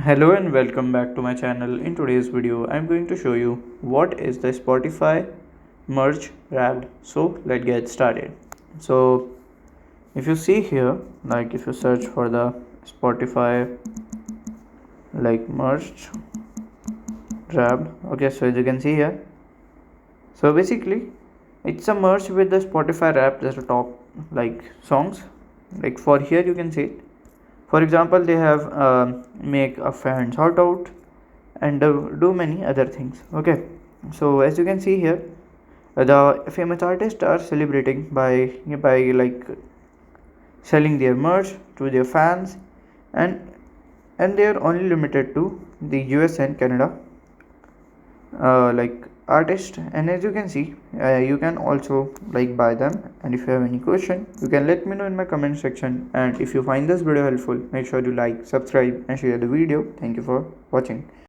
Hello and welcome back to my channel. In today's video, I'm going to show you what is the Spotify merge wrapped. So let's get started. So if you see here, like if you search for the Spotify like merged wrapped, okay, so as you can see here, so basically it's a merge with the Spotify wrapped as the top like songs. Like for here you can see it. For example, they have make a fan shout out and do many other things. Okay, so as you can see here, the famous artists are celebrating by like selling their merch to their fans, and they are only limited to the US and Canada like artist. And as you can see, you can also like buy them. And if you have any question, you can let me know in my comment section. And if you find this video helpful, make sure you like, subscribe and share the video. Thank you for watching.